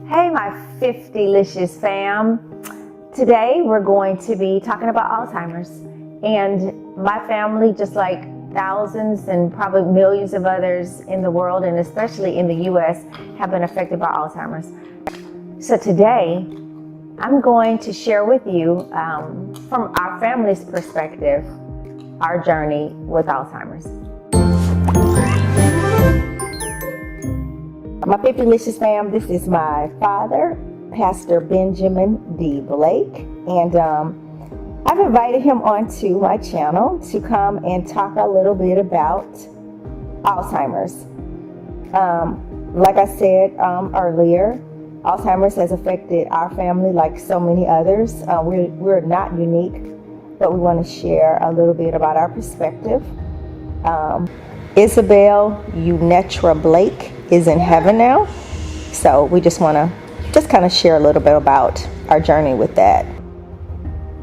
Hey, my 50licious fam. Today we're going to be talking about Alzheimer's. And my family, just like thousands and probably millions of others in the world, and especially in the US, have been affected by Alzheimer's. So today, I'm going to share with you, from our family's perspective, our journey with Alzheimer's. My 50licious fam, this is my father, Pastor Benjamin D. Blake, and I've invited him onto my channel to come and talk a little bit about Alzheimer's. Like I said earlier, Alzheimer's has affected our family like so many others. We're not unique, but we want to share a little bit about our perspective. Isabel Unetra Blake is in heaven now, so we just want to kind of share a little bit about our journey with that.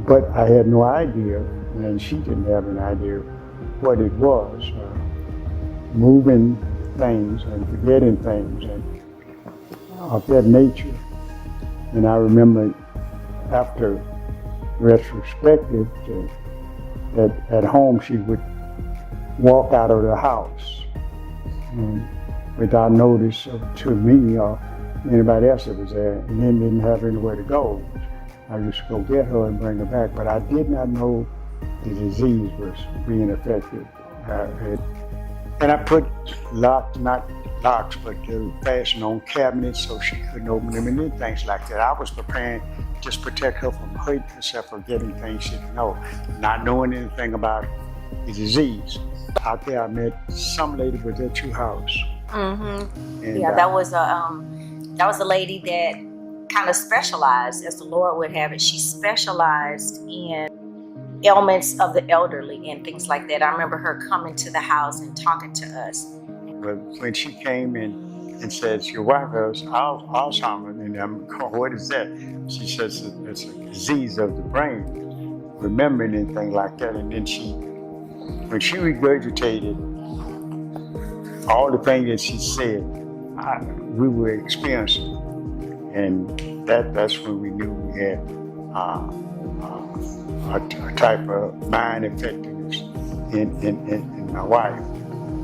But I had no idea, and she didn't have an idea what it was. Moving things and forgetting things and of that nature. And I remember after retrospective that at home she would walk out of the house without notice to me or anybody else that was there, and then didn't have anywhere to go. I used to go get her and bring her back, but I did not know the disease was being affected. And I put not locks, but fasten on cabinets so she couldn't open them and did things like that. I was preparing just protect her from hurting herself or getting things she didn't know, not knowing anything about the disease. Out there, I met some lady with her two house. Mm-hmm. And, that was a lady that kind of specialized, as the Lord would have it. She specialized in ailments of the elderly and things like that. I remember her coming to the house and talking to us. But when she came in and said, your wife has Alzheimer's, and I'm going, what is that? She says it's a disease of the brain, remembering anything like that. And then when she regurgitated all the things that she said, we were experiencing. And that's when we knew we had a type of mind effectiveness in my wife.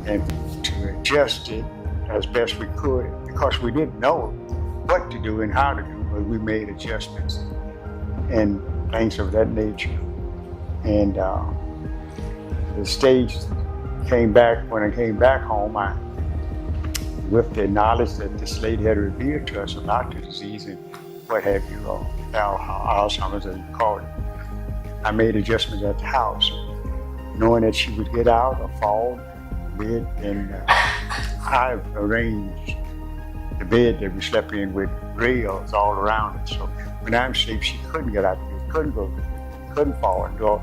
And to adjust it as best we could, because we didn't know what to do and how to do, but we made adjustments and things of that nature. And the stage came back, when I came back home, with the knowledge that this lady had revealed to us about the disease and what have you, or Alzheimer's as you call it, I made adjustments at the house, knowing that she would get out or fall in bed, and I arranged the bed that we slept in with rails all around it. So when I'm asleep, she couldn't get out of bed, couldn't fall and go.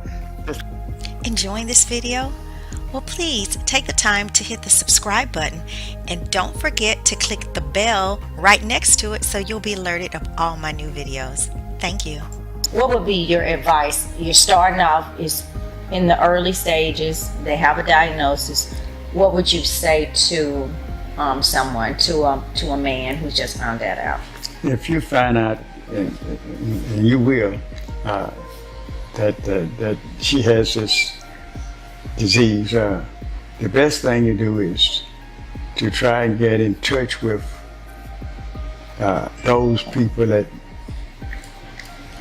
Enjoying this video? Well, please take the time to hit the subscribe button, and don't forget to click the bell right next to it so you'll be alerted of all my new videos. Thank you. What would be your advice? You're starting off is in the early stages, they have a diagnosis. What would you say to someone, to a man who just found that out? If you find out, and you will, that she has this disease, the best thing to do is to try and get in touch with those people that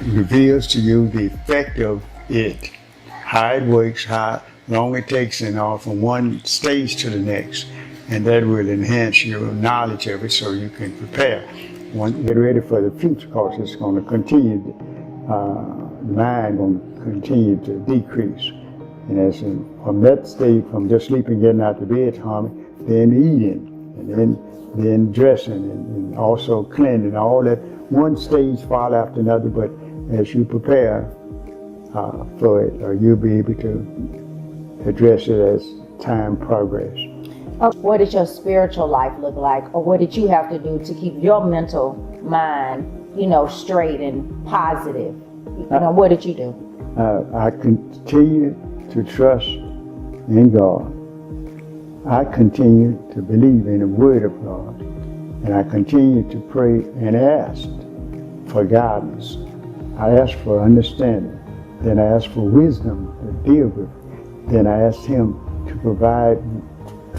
reveals to you the effect of it, how it works, how long it takes, and all from one stage to the next, and that will enhance your knowledge of it so you can prepare. Get ready for the future, because it's going to continue, the mind going to continue to decrease. And as from that stage, from just sleeping, getting out of bed, Tommy, then eating, and then dressing, and also cleaning, all that. One stage follow after another, but as you prepare for it, you'll be able to address it as time progresses. What did your spiritual life look like, or what did you have to do to keep your mental mind, straight and positive? What did you do? I continue to trust in God. I continue to believe in the Word of God. And I continued to pray and asked for guidance. I asked for understanding. Then I asked for wisdom to deal with it. Then I asked him to provide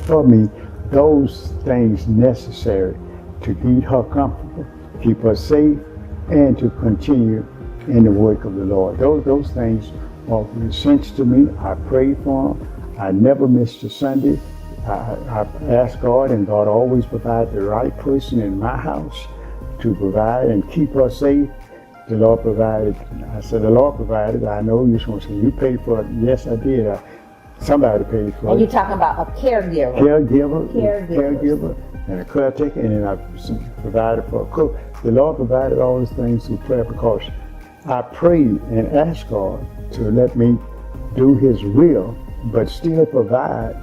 for me those things necessary to keep her comfortable, keep her safe, and to continue in the work of the Lord. Those things are essential to me. I prayed for them. I never missed a Sunday. I asked God, and God always provided the right person in my house to provide and keep her safe. The Lord provided. I said, the Lord provided. I know you're supposed to say, you paid for it. Yes, I did. Somebody paid for it. And you're talking about a caregiver. Caregiver, and a caretaker, and then I provided for a cook. The Lord provided all those things through prayer because I prayed and asked God to let me do His will, but still provide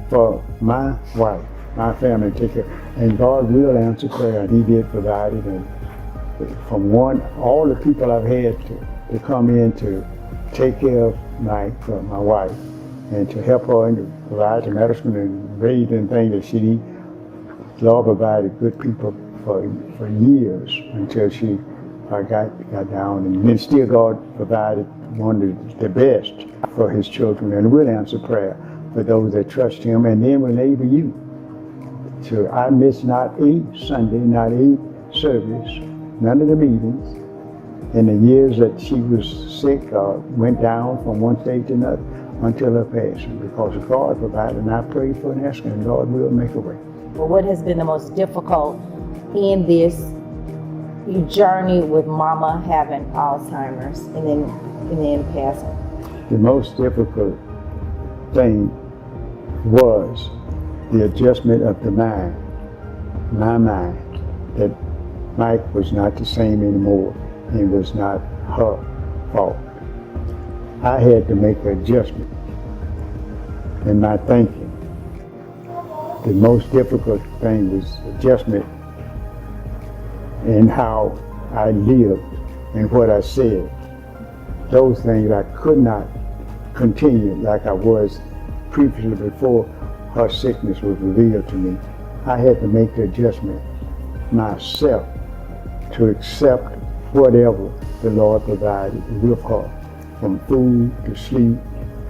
for my wife, my family, take care. And God will answer prayer, and He did provide it. And from all the people I've had to come in to take care of my wife and to help her and to provide the medicine and raise and things that she needs. The Lord provided good people for years until she got down, and then still God provided one of the best for His children, and will answer prayer for those that trust Him, and then will enable you. So I missed not a Sunday, not a service, none of the meetings. In the years that she was sick, went down from one stage to another until her passing, because God provided, and I prayed for and asked, and God will make a way. Well, what has been the most difficult in this journey with Mama having Alzheimer's and then passing? The most difficult thing was the adjustment of the mind, my mind, that Mike was not the same anymore and was not her fault. I had to make an adjustment in my thinking. The most difficult thing was adjustment in how I lived and what I said. Those things I could not continue like I was previously before her sickness was revealed to me. I had to make the adjustment myself to accept whatever the Lord provided with her, from food to sleep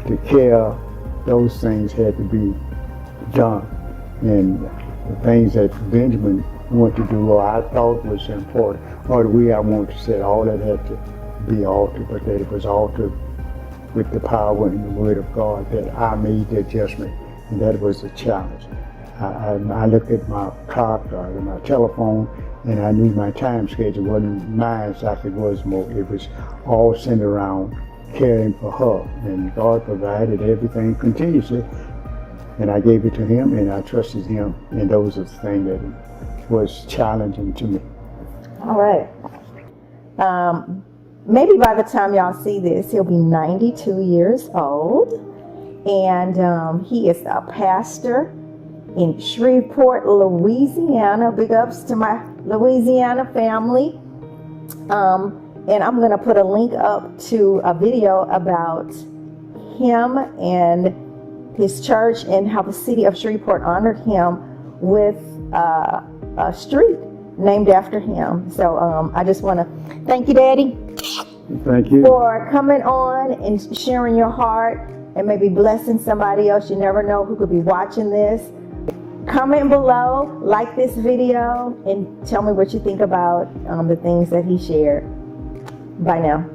to care. Those things had to be done. And the things that Benjamin wanted to do, or I thought was important, or the way I wanted to say it, all that had to be altered, but that it was altered with the power and the word of God, that I made the adjustment, and that was the challenge. I looked at my clock or my telephone, and I knew my time schedule wasn't mine like it was more. It was all centered around caring for her, and God provided everything continuously, and I gave it to Him, and I trusted Him, and those are the things that was challenging to me. All right. Maybe by the time y'all see this, he'll be 92 years old, and he is a pastor in Shreveport, Louisiana. Big ups to my Louisiana family. And I'm going to put a link up to a video about him and his church and how the city of Shreveport honored him with a street named after him. So I just want to thank you, Daddy. Thank you. For coming on and sharing your heart and maybe blessing somebody else. You never know who could be watching this. Comment below, like this video, and tell me what you think about the things that he shared. Bye now.